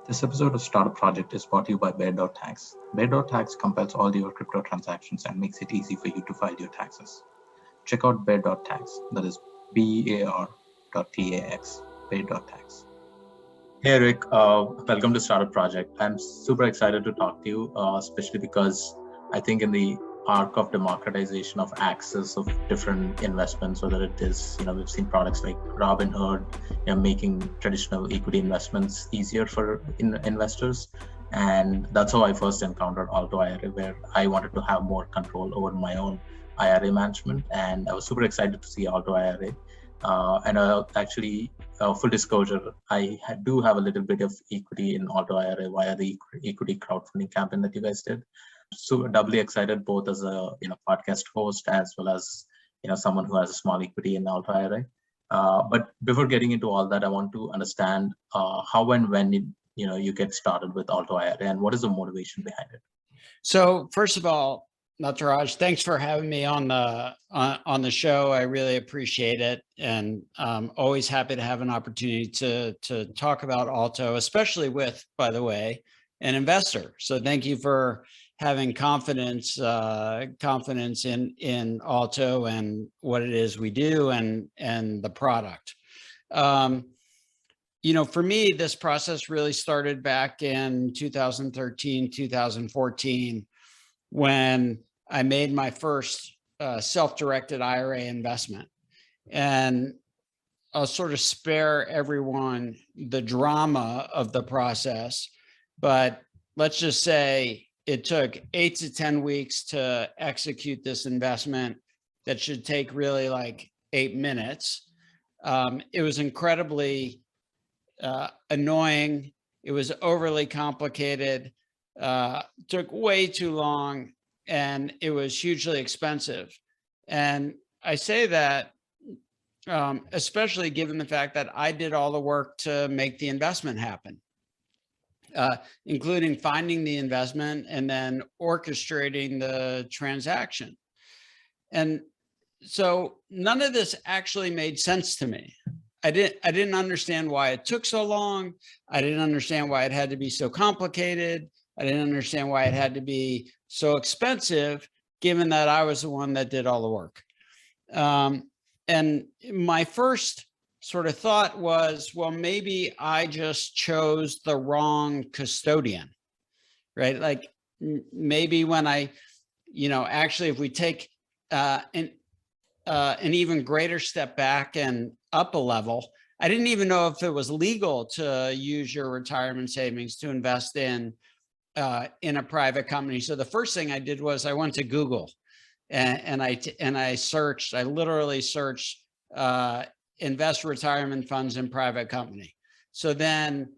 This episode of Startup Project is brought to you by Bear.tax. Bear.tax compiles all your crypto transactions and makes it easy for you to file your taxes. Check out Bear.tax, that is BEAR.tax, Bear.tax. Hey Eric, welcome to Startup Project. I'm super excited to talk to you, especially because I think in the arc of democratization of access of different investments, whether it is, we've seen products like Robinhood, making traditional equity investments easier for investors. And that's how I first encountered Alto IRA, where I wanted to have more control over my own IRA management. And I was super excited to see Alto IRA. Full disclosure, I do have a little bit of equity in Alto IRA via the equity crowdfunding campaign that you guys did. So doubly excited, both as a podcast host as well as someone who has a small equity in Alto IRA. But before getting into all that, I want to understand how and when you get started with Alto IRA and what is the motivation behind it. So first of all, Nataraj, thanks for having me on the show. I really appreciate it, and always happy to have an opportunity to talk about Alto, especially with, by the way, an investor. So thank you for having confidence in Alto and what it is we do and the product. For me, this process really started back in 2013, 2014, when I made my first self-directed IRA investment. And I'll sort of spare everyone the drama of the process, but let's just say it took 8 to 10 weeks to execute this investment that should take really like 8 minutes. It was incredibly annoying. It was overly complicated, took way too long, and it was hugely expensive. And I say that especially given the fact that I did all the work to make the investment happen, including finding the investment and then orchestrating the transaction. And so none of this actually made sense to me. I didn't understand why it took so long. I didn't understand why it had to be so complicated. I didn't understand why it had to be so expensive, given that I was the one that did all the work. And my first sort of thought was, well, maybe I just chose the wrong custodian, right? Like maybe when actually, if we take an even greater step back and up a level, I didn't even know if it was legal to use your retirement savings to invest in a private company. So the first thing I did was I went to Google and I literally searched invest retirement funds in private company. So then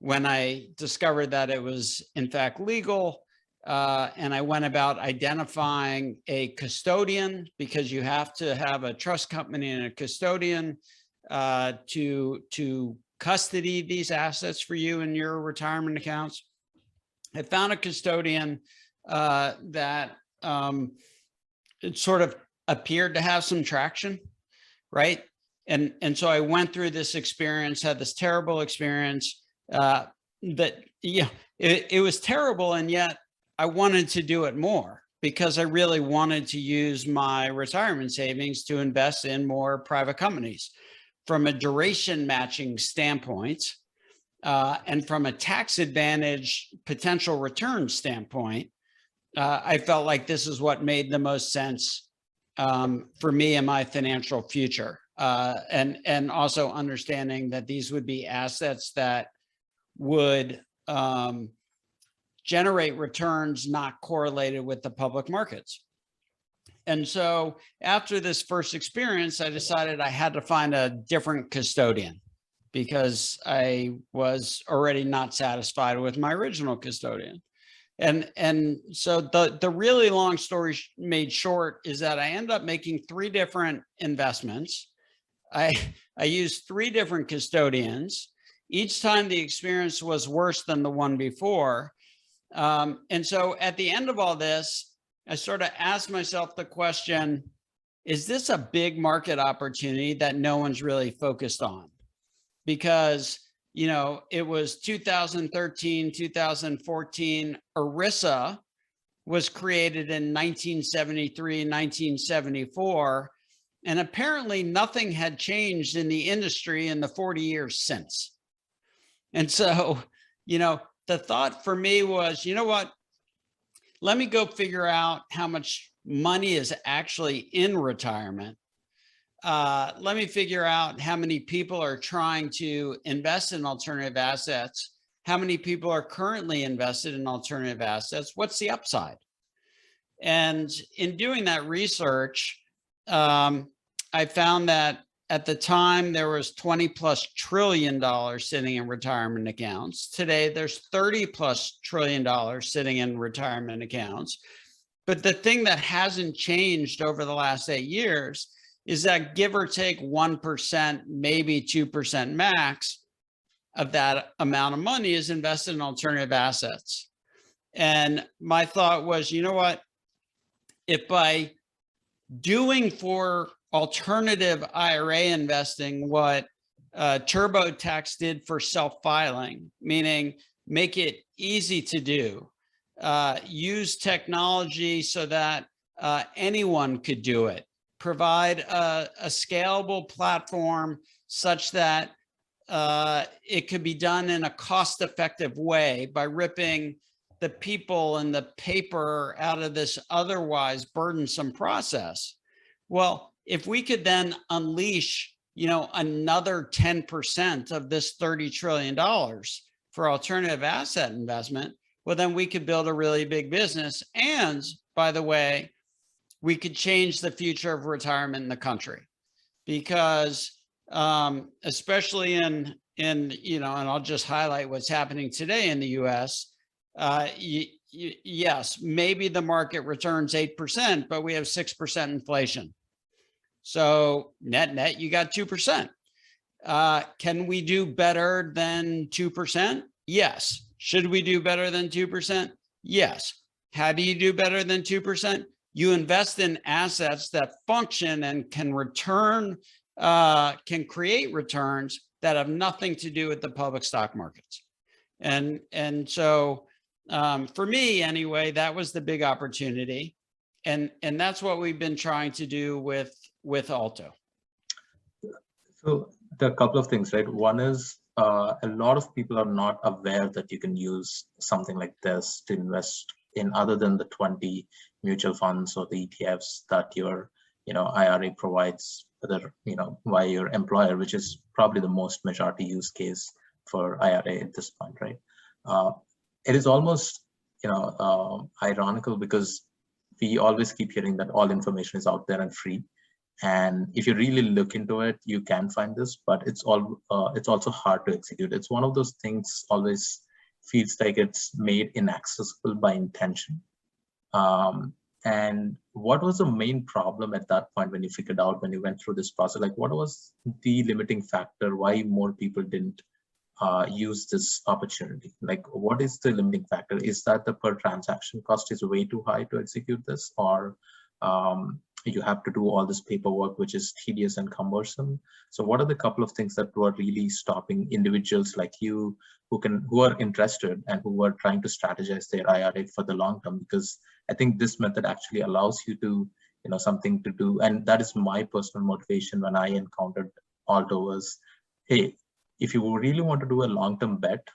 when I discovered that it was in fact legal, and I went about identifying a custodian, because you have to have a trust company and a custodian to custody these assets for you in your retirement accounts. I found a custodian that it sort of appeared to have some traction, right? And so I went through this experience, had this terrible experience it was terrible, and yet I wanted to do it more because I really wanted to use my retirement savings to invest in more private companies from a duration matching standpoint. And from a tax advantage potential return standpoint, I felt like this is what made the most sense for me and my financial future. And also understanding that these would be assets that would generate returns not correlated with the public markets. And so after this first experience, I decided I had to find a different custodian, because I was already not satisfied with my original custodian. And so the really long story made short is that I ended up making 3 different investments. I used 3 different custodians. Each time the experience was worse than the one before. And so at the end of all this, I sort of asked myself the question, is this a big market opportunity that no one's really focused on? Because it was 2013, 2014, ERISA was created in 1973, 1974. And apparently nothing had changed in the industry in the 40 years since. And so, the thought for me was, you know what, let me go figure out how much money is actually in retirement. Let me figure out how many people are trying to invest in alternative assets. How many people are currently invested in alternative assets? What's the upside? And in doing that research, I found that at the time there was $20+ trillion sitting in retirement accounts. Today there's $30+ trillion sitting in retirement accounts. But the thing that hasn't changed over the last 8 years is that give or take 1%, maybe 2% max of that amount of money is invested in alternative assets. And my thought was, you know what, if by doing for alternative IRA investing what TurboTax did for self-filing, meaning make it easy to do, use technology so that anyone could do it, provide a scalable platform such that it could be done in a cost-effective way by ripping the people and the paper out of this otherwise burdensome process. Well, if we could then unleash, another 10% of this $30 trillion for alternative asset investment, well, then we could build a really big business. And by the way, we could change the future of retirement in the country, because especially in and I'll just highlight what's happening today in the US. Yes, maybe the market returns 8%, but we have 6% inflation. So net, you got 2%. Can we do better than 2%? Yes. Should we do better than 2%? Yes. How do you do better than 2%? You invest in assets that function and can return, can create returns that have nothing to do with the public stock markets. And so for me anyway, that was the big opportunity. And that's what we've been trying to do with Alto. So there are a couple of things, right? One is a lot of people are not aware that you can use something like this to invest in other than the 20 mutual funds or the ETFs that your IRA provides, whether via your employer, which is probably the most majority use case for IRA at this point, right? It is almost ironical, because we always keep hearing that all information is out there and free. And if you really look into it, you can find this, but it's also hard to execute. It's one of those things always feels like it's made inaccessible by intention. And what was the main problem at that point when you figured out, when you went through this process? Like, what was the limiting factor? Why more people didn't use this opportunity? Like, what is the limiting factor? Is that the per transaction cost is way too high to execute this, or you have to do all this paperwork, which is tedious and cumbersome? So what are the couple of things that were really stopping individuals like you who are interested and who are trying to strategize their IRA for the long term? Because I think this method actually allows you to, something to do. And that is my personal motivation when I encountered Alto was, hey, if you really want to do a long-term bet,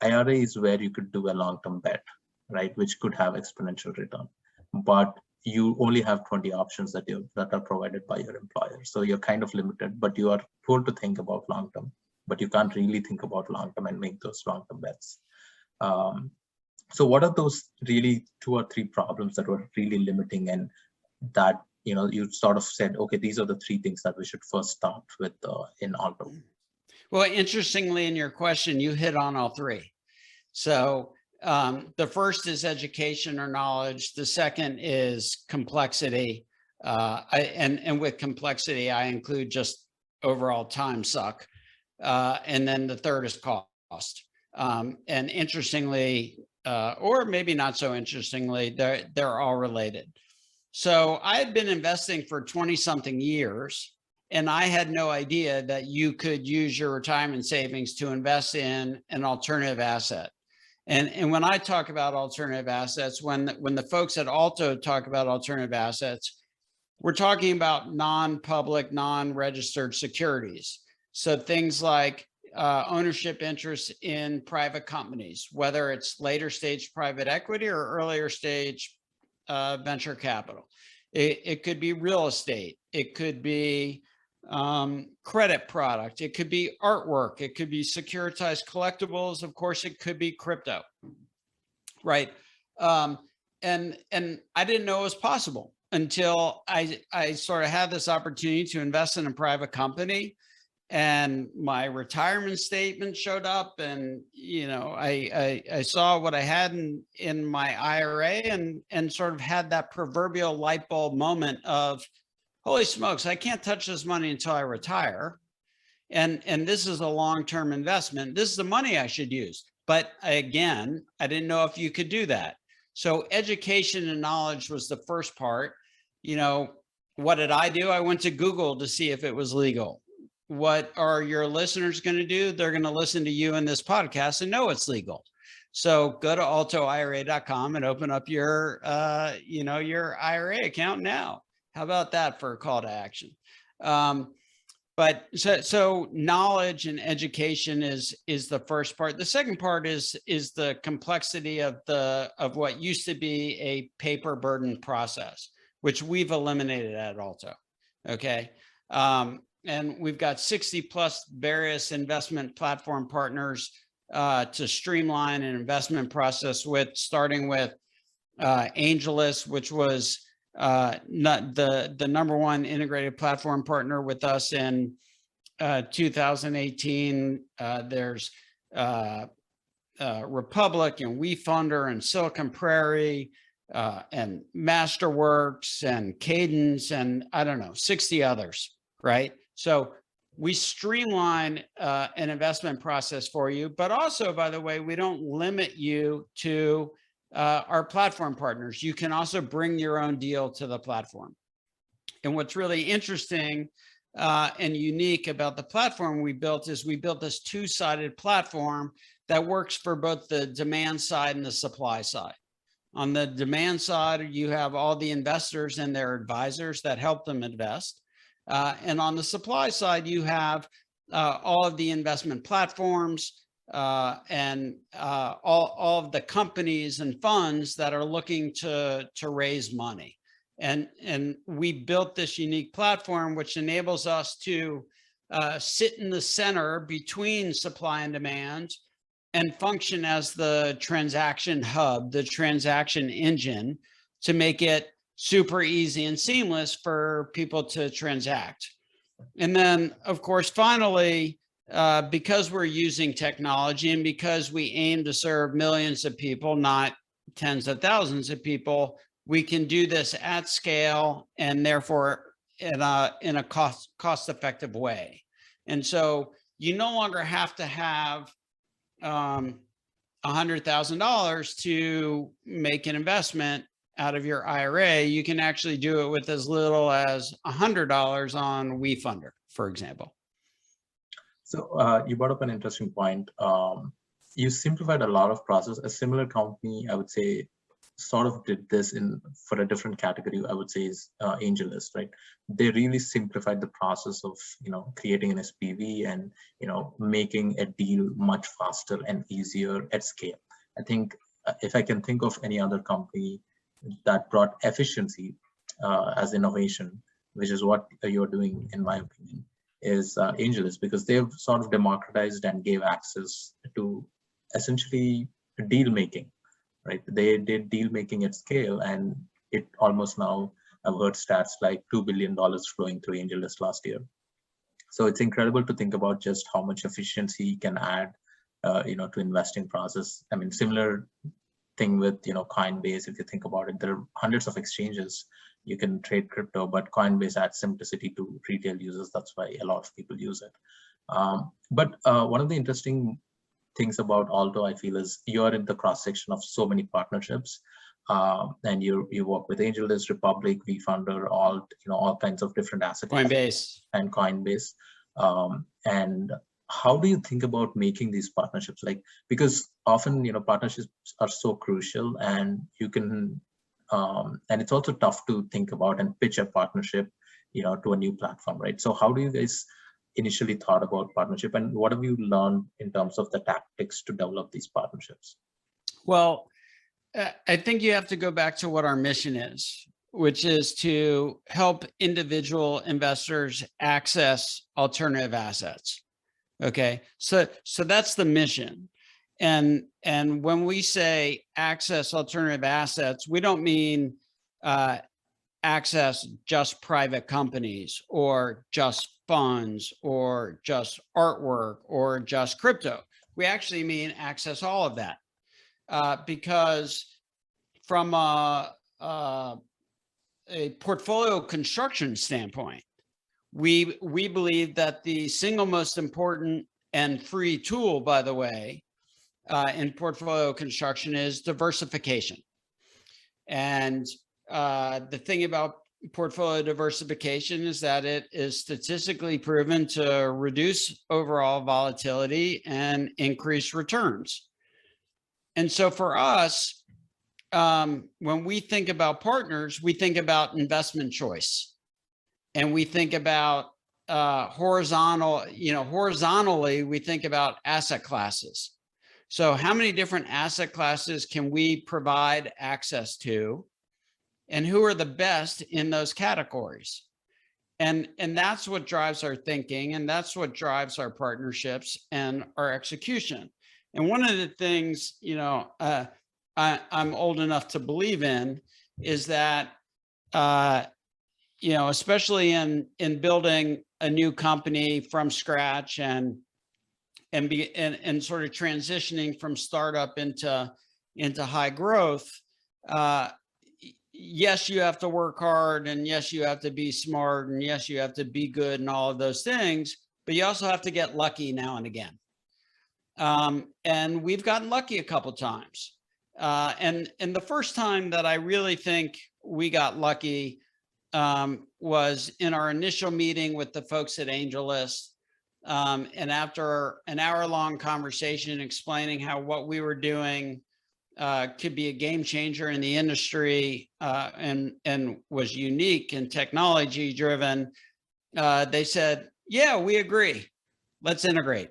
IRA is where you could do a long-term bet, right? Which could have exponential return. But you only have 20 options that are provided by your employer. So you're kind of limited, but you are told to think about long-term, but you can't really think about long-term and make those long-term bets. So what are those really 2 or 3 problems that were really limiting, and that, you sort of said, okay, these are the 3 things that we should first start with in Alto? Well, interestingly, in your question, you hit on all 3. So the first is education or knowledge. The second is complexity. And with complexity, I include just overall time suck. And then the third is cost. And interestingly, or maybe not so interestingly, they're all related. So I had been investing for 20 something years, And I had no idea that you could use your retirement savings to invest in an alternative asset. And when I talk about alternative assets, when the folks at Alto talk about alternative assets, we're talking about non-public, non-registered securities. So things like ownership interests in private companies, whether it's later stage private equity or earlier stage venture capital. It could be real estate. It could be credit product. It could be artwork. It could be securitized collectibles. Of course, it could be crypto, right? And I didn't know it was possible until I sort of had this opportunity to invest in a private company, and my retirement statement showed up, and I saw what I had in my IRA, and sort of had that proverbial light bulb moment of, holy smokes, I can't touch this money until I retire. And this is a long-term investment. This is the money I should use. But again, I didn't know if you could do that. So education and knowledge was the first part. What did I do? I went to Google to see if it was legal. What are your listeners going to do? They're going to listen to you in this podcast and know it's legal. So go to altoira.com and open up your IRA account now. How about that for a call to action? But so knowledge and education is the first part. The second part is the complexity of what used to be a paper burden process, which we've eliminated at Alto. Okay. And we've got 60 plus various investment platform partners to streamline an investment process starting with Angellist, which was not the number one integrated platform partner with us in 2018. There's Republic and WeFunder and Silicon Prairie and Masterworks and Cadence and 60 others, right? So we streamline an investment process for you, but also, by the way, we don't limit you to our platform partners. You can also bring your own deal to the platform. And what's really interesting and unique about the platform we built is we built this two-sided platform that works for both the demand side and the supply side. On the demand side, you have all the investors and their advisors that help them invest. And on the supply side, you have all of the investment platforms and all of the companies and funds that are looking to raise money. And we built this unique platform, which enables us to sit in the center between supply and demand and function as the transaction hub, the transaction engine, to make it super easy and seamless for people to transact. And then, of course, finally, because we're using technology and because we aim to serve millions of people, not tens of thousands of people, we can do this at scale and therefore in a cost-effective way. And so you no longer have to have $100,000 to make an investment out of your IRA. You can actually do it with as little as $100 on WeFunder, for example. So you brought up an interesting point. You simplified a lot of process. A similar company, I would say, sort of did this for a different category. I would say is Angellist, right? They really simplified the process of creating an SPV and making a deal much faster and easier at scale. I think if I can think of any other company that brought efficiency as innovation, which is what you're doing, in my opinion, is Angellist, because they've sort of democratized and gave access to essentially deal making, right? They did deal making at scale, and it almost now, I've heard stats like $2 billion flowing through Angellist last year. So it's incredible to think about just how much efficiency you can add, to investing process. I mean, similar thing with Coinbase. If you think about it, there are hundreds of exchanges you can trade crypto, but Coinbase adds simplicity to retail users. That's why a lot of people use it. But one of the interesting things about Alto, I feel, is you're in the cross section of so many partnerships. and you work with Angellist Republic, VFounder, all kinds of different asset Coinbase and Coinbase. And how do you think about making these partnerships? Like, because often partnerships are so crucial, and you can and it's also tough to think about and pitch a partnership to a new platform, right? So how do you guys initially thought about partnership, and what have you learned in terms of the tactics to develop these partnerships? Well, I think you have to go back to what our mission is, which is to help individual investors access alternative assets. Okay, so that's the mission. And when we say access alternative assets, we don't mean access just private companies or just funds or just artwork or just crypto. We actually mean access all of that. Because from a portfolio construction standpoint, we believe that the single most important and free tool, by the way, in portfolio construction is diversification. And the thing about portfolio diversification is that it is statistically proven to reduce overall volatility and increase returns. And so for us, when we think about partners, we think about investment choice, and we think about horizontally, we think about asset classes. So how many different asset classes can we provide access to, and who are the best in those categories? And that's what drives our thinking, and that's what drives our partnerships and our execution. And one of the things, I'm old enough to believe in is that, especially in building a new company from scratch and sort of transitioning from startup into high growth. Yes, you have to work hard, and yes, you have to be smart, and yes, you have to be good and all of those things, but you also have to get lucky now and again. And we've gotten lucky a couple times. And the first time that I really think we got lucky was in our initial meeting with the folks at Angellist. And after an hour-long conversation explaining how what we were doing could be a game changer in the industry and was unique and technology driven, they said, "Yeah, we agree. Let's integrate."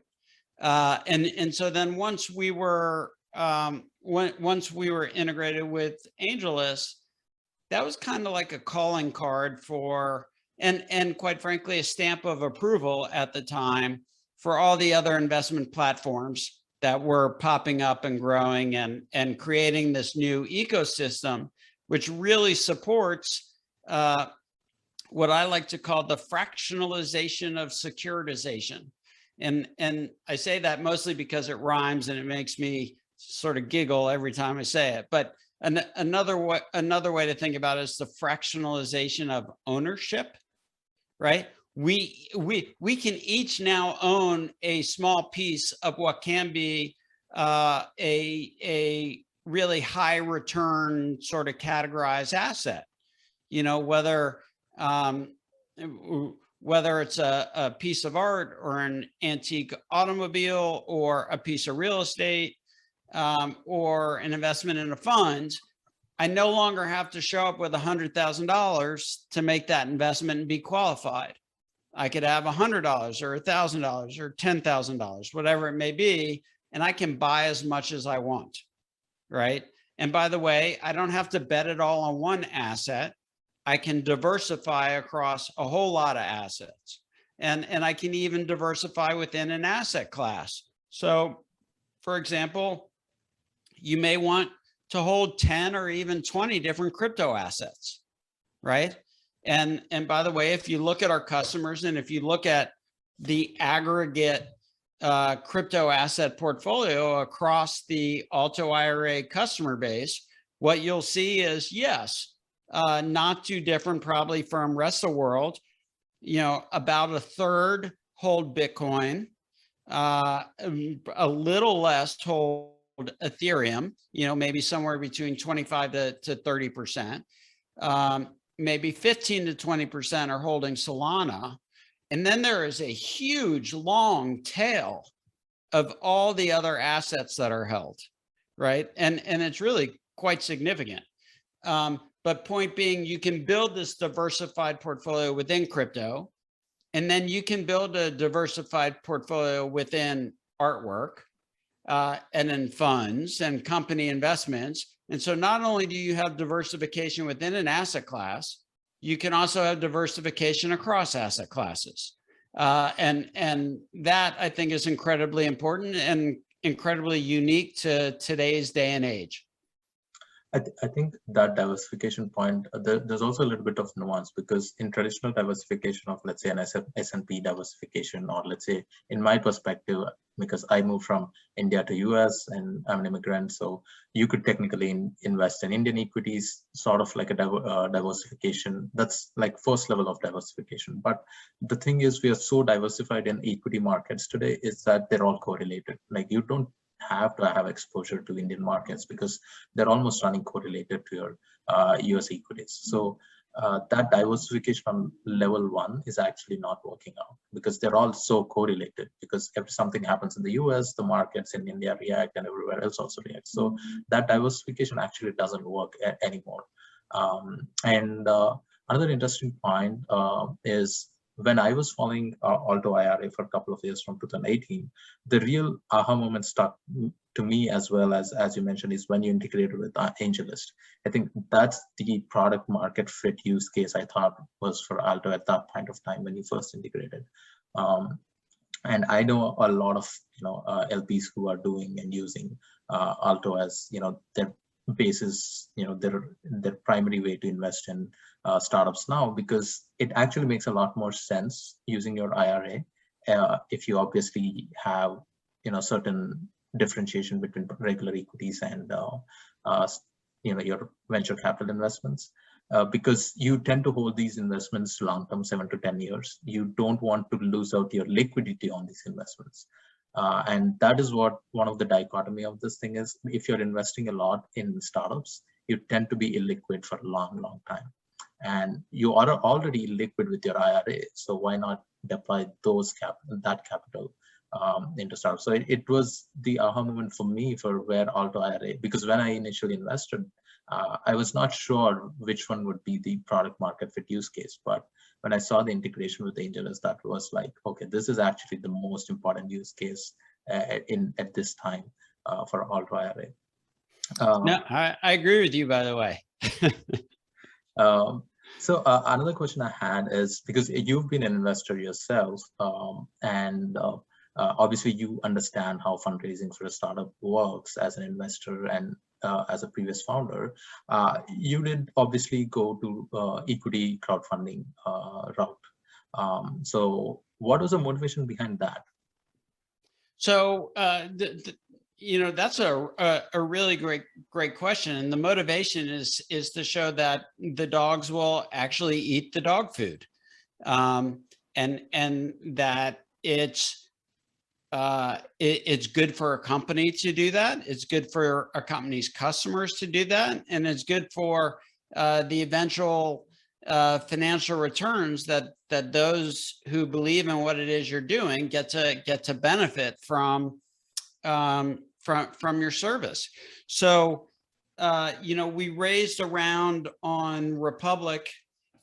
And so then once we were integrated with Angellist, that was kind of like a calling card for, and quite frankly, a stamp of approval at the time for all the other investment platforms that were popping up and growing and creating this new ecosystem, which really supports what I like to call the fractionalization of securitization. And I say that mostly because it rhymes and it makes me sort of giggle every time I say it. But another way to think about it is the fractionalization of ownership, right? We can each now own a small piece of what can be a really high return sort of categorized asset, whether it's a piece of art or an antique automobile or a piece of real estate or an investment in a fund. I no longer have to show up with $100,000 to make that investment and be qualified. I could have $100 or $1,000 or $10,000, whatever it may be, and I can buy as much as I want, right? And by the way, I don't have to bet it all on one asset. I can diversify across a whole lot of assets, and I can even diversify within an asset class. So, for example, you may want to hold 10 or even 20 different crypto assets, right? And by the way, if you look at our customers and if you look at the aggregate crypto asset portfolio across the Alto IRA customer base, what you'll see is, yes, not too different probably from rest of the world, about a third hold Bitcoin, a little less hold Ethereum, maybe somewhere between 25 to 30%. Maybe 15 to 20% are holding Solana. And then there is a huge long tail of all the other assets that are held, right? And it's really quite significant. But point being, you can build this diversified portfolio within crypto, and then you can build a diversified portfolio within artwork, and in funds and company investments. And so not only do you have diversification within an asset class, you can also have diversification across asset classes. And that, I think, is incredibly important and incredibly unique to today's day and age. I think that diversification point, there's also a little bit of nuance, because in traditional diversification of, let's say, an S&P diversification, or let's say, in my perspective, because I moved from India to US and I'm an immigrant, so you could technically invest in Indian equities, sort of like a diversification. That's like first level of diversification. But the thing is, we are so diversified in equity markets today is that they're all correlated. Like, you don't have to have exposure to Indian markets because they're almost running correlated to your US equities. So that diversification on level one is actually not working out, because they're all so correlated, because if something happens in the US, the markets in India react and everywhere else also reacts. So that diversification actually doesn't work anymore. Another interesting point is, when I was following Alto IRA for a couple of years from 2018, the real aha moment stuck to me, as well as you mentioned, is when you integrated with Angellist. I think that's the product market fit use case I thought was for Alto at that point of time when you first integrated. And I know a lot of LPs who are doing and using Alto as their basis, their primary way to invest in startups now, because it actually makes a lot more sense using your IRA if you obviously have certain differentiation between regular equities and your venture capital investments, because you tend to hold these investments long term, 7 to 10 years. You don't want to lose out your liquidity on these investments. And that is what one of the dichotomy of this thing is. If you're investing a lot in startups, you tend to be illiquid for a long time. And you are already liquid with your IRA, so why not deploy that capital into startups? So it was the aha moment for me for where Alto IRA, because when I initially invested, I was not sure which one would be the product market fit use case. But when I saw the integration with Angellist, that was like, okay, this is actually the most important use case at this time for Alto IRA. No, I agree with you, by the way. So another question I had is, because you've been an investor yourself, and obviously you understand how fundraising for a startup works as an investor and as a previous founder. You did obviously go to equity crowdfunding route. So what was the motivation behind that? So that's a really great question, and the motivation is to show that the dogs will actually eat the dog food, and that it's good for a company to do that. It's good for a company's customers to do that, and it's good for the eventual financial returns that those who believe in what it is you're doing get to benefit from your service. So, we raised around on Republic.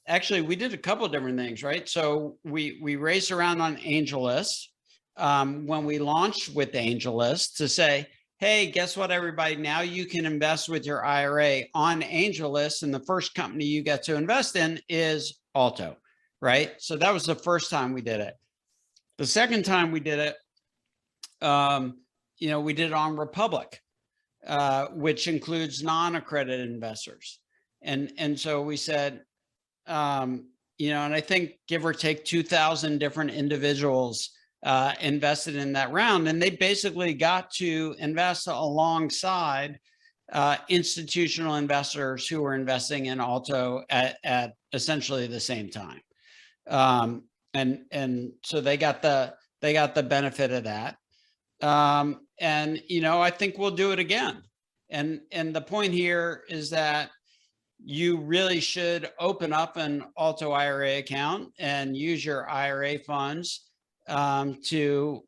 Actually, we did a couple of different things, right? So we raised around on Angellist when we launched with Angellist to say, hey, guess what, everybody? Now you can invest with your IRA on Angellist, and the first company you get to invest in is Alto, right? So that was the first time we did it. The second time we did it, we did it on Republic, which includes non-accredited investors. And so we said, and I think give or take 2,000 different individuals invested in that round. And they basically got to invest alongside institutional investors who were investing in Alto at essentially the same time. And so they got the benefit of that. I think we'll do it again. And the point here is that you really should open up an Alto IRA account and use your IRA funds to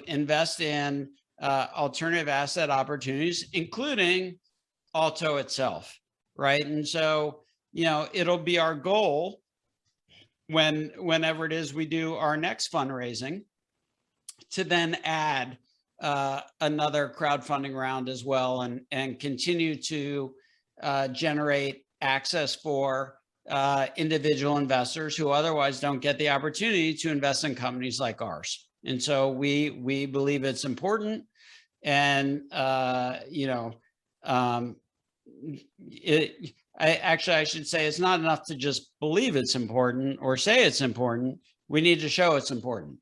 invest in alternative asset opportunities, including Alto itself, right? And so, it'll be our goal whenever it is we do our next fundraising to then add another crowdfunding round as well, and continue to generate access for individual investors who otherwise don't get the opportunity to invest in companies like ours. And so we believe it's important, and I should say it's not enough to just believe it's important or say it's important. We need to show it's important.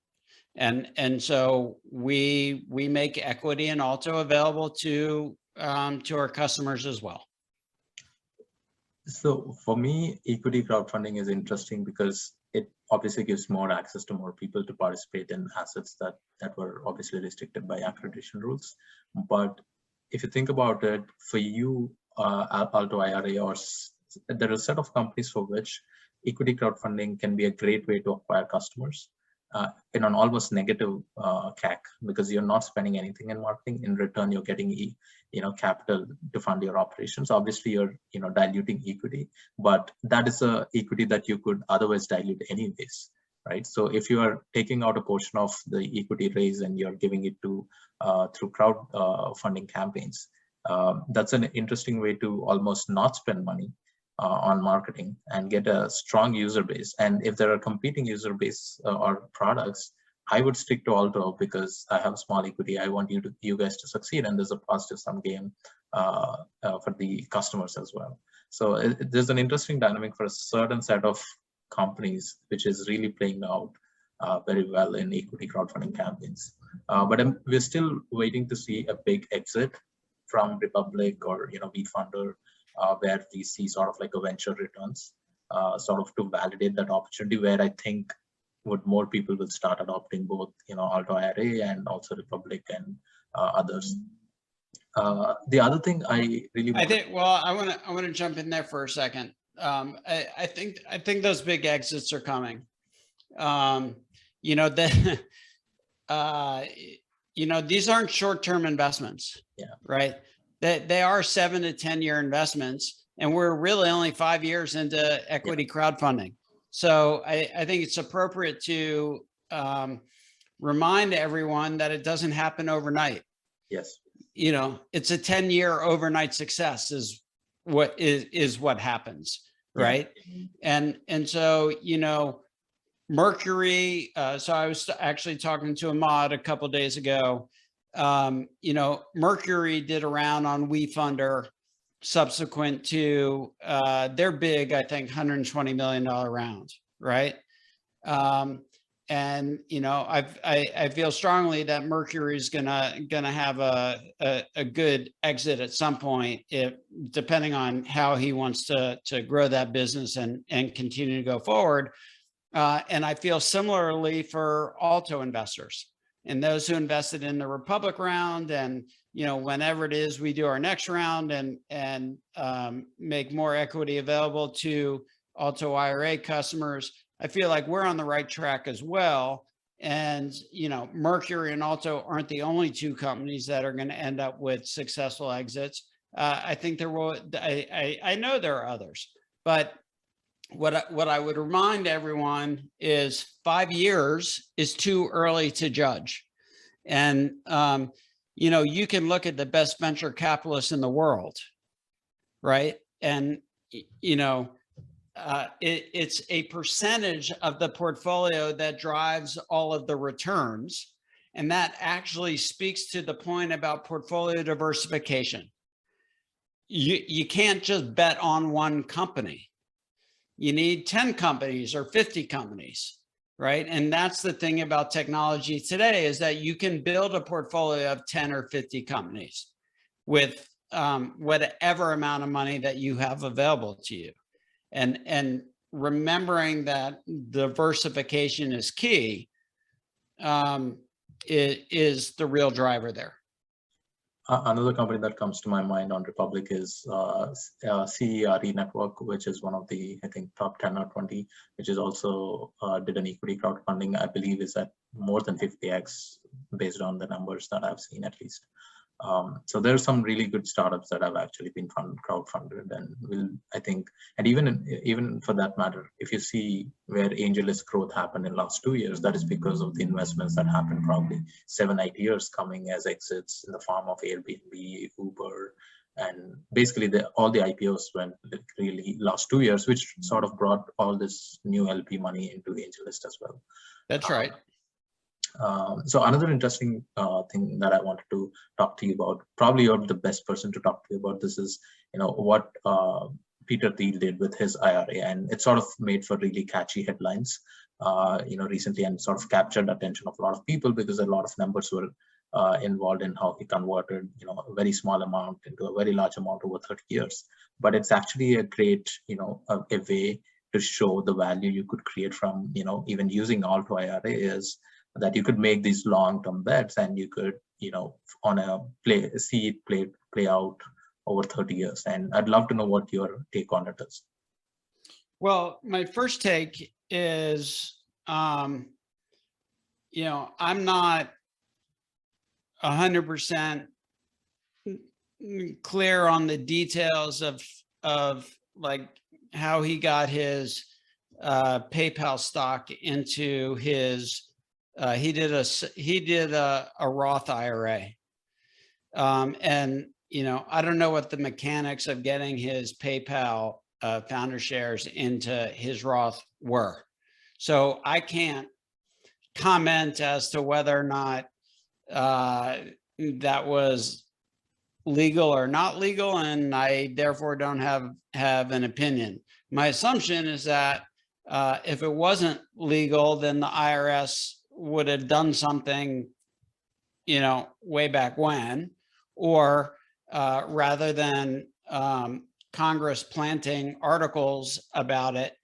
And so we make equity and Alto available to our customers as well. So for me, equity crowdfunding is interesting because it obviously gives more access to more people to participate in assets that were obviously restricted by accreditation rules. But if you think about it, for you, Alto IRA, there are a set of companies for which equity crowdfunding can be a great way to acquire customers in an almost negative CAC, because you're not spending anything in marketing. In return, you're getting capital to fund your operations. Obviously, you're diluting equity, but that is a equity that you could otherwise dilute anyways, right? So if you are taking out a portion of the equity raise and you're giving it to through crowdfunding campaigns, that's an interesting way to almost not spend money on marketing and get a strong user base. And if there are competing user base or products, I would stick to Alto because I have small equity. I want you guys to succeed, and there's a positive sum game for the customers as well. So there's an interesting dynamic for a certain set of companies, which is really playing out very well in equity crowdfunding campaigns. But we're still waiting to see a big exit from Republic or WeFunder, where we see sort of like a venture returns, sort of to validate that opportunity, where I think more people will start adopting both Alto IRA and also Republic and others. The other thing I want to jump in there for a second. I think those big exits are coming. These aren't short-term investments, right? They are 7 to 10 year investments, and we're really only 5 years into equity crowdfunding. So I think it's appropriate to remind everyone that it doesn't happen overnight. Yes. It's a 10-year overnight success is what happens, right? Yeah. And so, Mercury, so I was actually talking to Ahmad a couple of days ago. Mercury did a round on WeFunder subsequent to their big, I think, $120 million round, right? And I feel strongly that Mercury is gonna have a good exit at some point, depending on how he wants to grow that business and continue to go forward. And I feel similarly for Alto investors and those who invested in the Republic round, and whenever it is we do our next round and make more equity available to Alto IRA customers, I feel like we're on the right track as well. And Mercury and Alto aren't the only two companies that are going to end up with successful exits. I think there will. I know there are others, but what I would remind everyone is 5 years is too early to judge. And, you can look at the best venture capitalists in the world, right? And, it's a percentage of the portfolio that drives all of the returns. And that actually speaks to the point about portfolio diversification. You can't just bet on one company. You need 10 companies or 50 companies, right? And that's the thing about technology today, is that you can build a portfolio of 10 or 50 companies with whatever amount of money that you have available to you. And remembering that diversification is key is the real driver there. Another company that comes to my mind on Republic is CERE Network, which is one of the, I think, top 10 or 20, which is also did an equity crowdfunding, I believe is at more than 50x based on the numbers that I've seen at least. So there are some really good startups that have actually been crowdfunded, and will, I think, and even for that matter, if you see where Angellist growth happened in last 2 years, that is because of the investments that happened probably 7-8 years coming as exits in the form of Airbnb, Uber, and basically all the IPOs went really last 2 years, which sort of brought all this new LP money into Angellist as well. That's right. So another interesting thing that I wanted to talk to you about, probably you're the best person to talk to you about this, is what Peter Thiel did with his IRA, and it sort of made for really catchy headlines, recently, and sort of captured attention of a lot of people because a lot of numbers were involved in how he converted a very small amount into a very large amount over 30 years. But it's actually a great a way to show the value you could create from even using Alto IRA is that you could make these long-term bets, and you could, see it play out over 30 years. And I'd love to know what your take on it is. Well, my first take is, I'm not 100% clear on the details of like how he got his PayPal stock into his. He did a Roth IRA, and I don't know what the mechanics of getting his PayPal founder shares into his Roth were, so I can't comment as to whether or not that was legal or not legal, and I therefore don't have an opinion. My assumption is that if it wasn't legal, then the IRS would have done something, way back when, or rather than Congress planting articles about it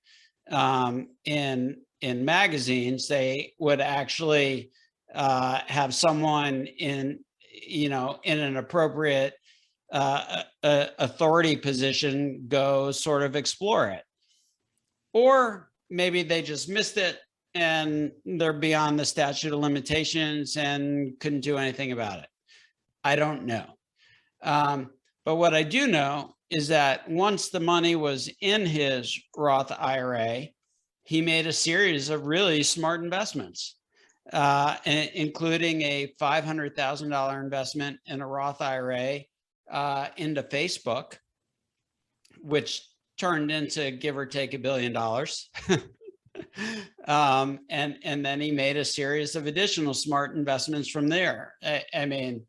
in magazines, they would actually have someone in an appropriate authority position go sort of explore it. Or maybe they just missed it and they're beyond the statute of limitations and couldn't do anything about it. I don't know. But what I do know is that once the money was in his Roth IRA, he made a series of really smart investments, including a $500,000 investment in a Roth IRA into Facebook, which turned into give or take $1 billion. And then he made a series of additional smart investments from there. I mean,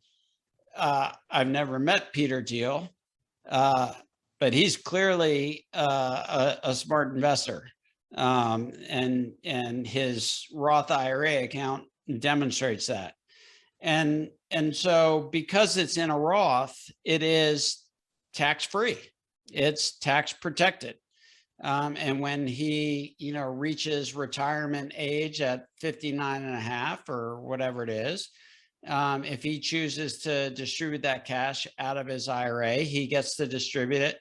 I've never met Peter Thiel, but he's clearly a smart investor. And his Roth IRA account demonstrates that. And so because it's in a Roth, it is tax-free. It's tax protected. And when he, reaches retirement age at 59 and a half or whatever it is, if he chooses to distribute that cash out of his IRA, he gets to distribute it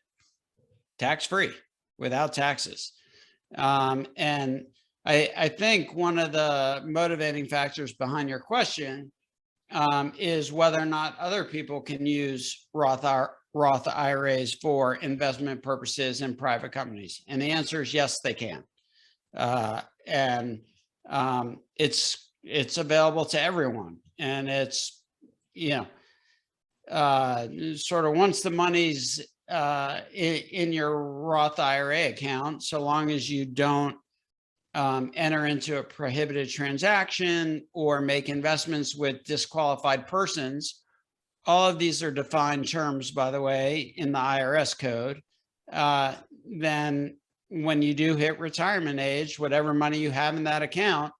tax-free without taxes. And I think one of the motivating factors behind your question is whether or not other people can use Roth IRAs for investment purposes in private companies. And the answer is yes, they can. And it's available to everyone. And it's, sort of once the money's in your Roth IRA account, so long as you don't enter into a prohibited transaction or make investments with disqualified persons. All of these are defined terms, by the way, in the IRS code. Then when you do hit retirement age, whatever money you have in that account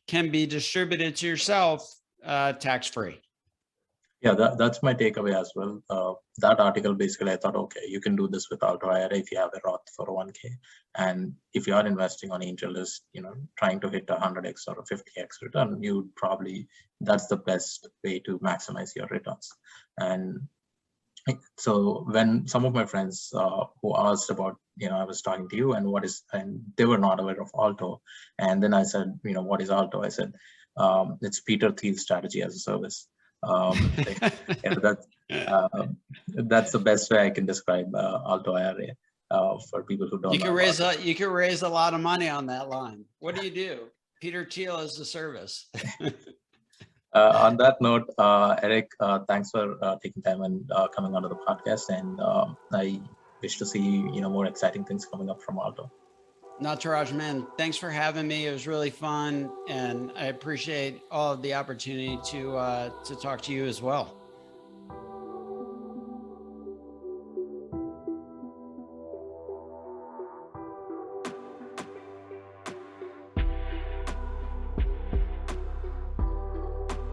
can be distributed to yourself tax-free. Yeah, that's my takeaway as well. That article, basically, I thought, okay, you can do this with Alto IRA if you have a Roth 401k. And if you are investing on Angellist, trying to hit 100x or a 50x return, you probably, that's the best way to maximize your returns. And so when some of my friends who asked about, I was talking to you and they were not aware of Alto. And then I said, what is Alto? I said, it's Peter Thiel's strategy as a service. That's the best way I can describe Alto IRA for people who don't know. You can raise a lot of money on that line. What do you do? Peter Thiel as a service. On that note, Eric, thanks for taking time and coming onto the podcast. And I wish to see more exciting things coming up from Alto. Nataraj, man, thanks for having me. It was really fun, and I appreciate all of the opportunity to talk to you as well.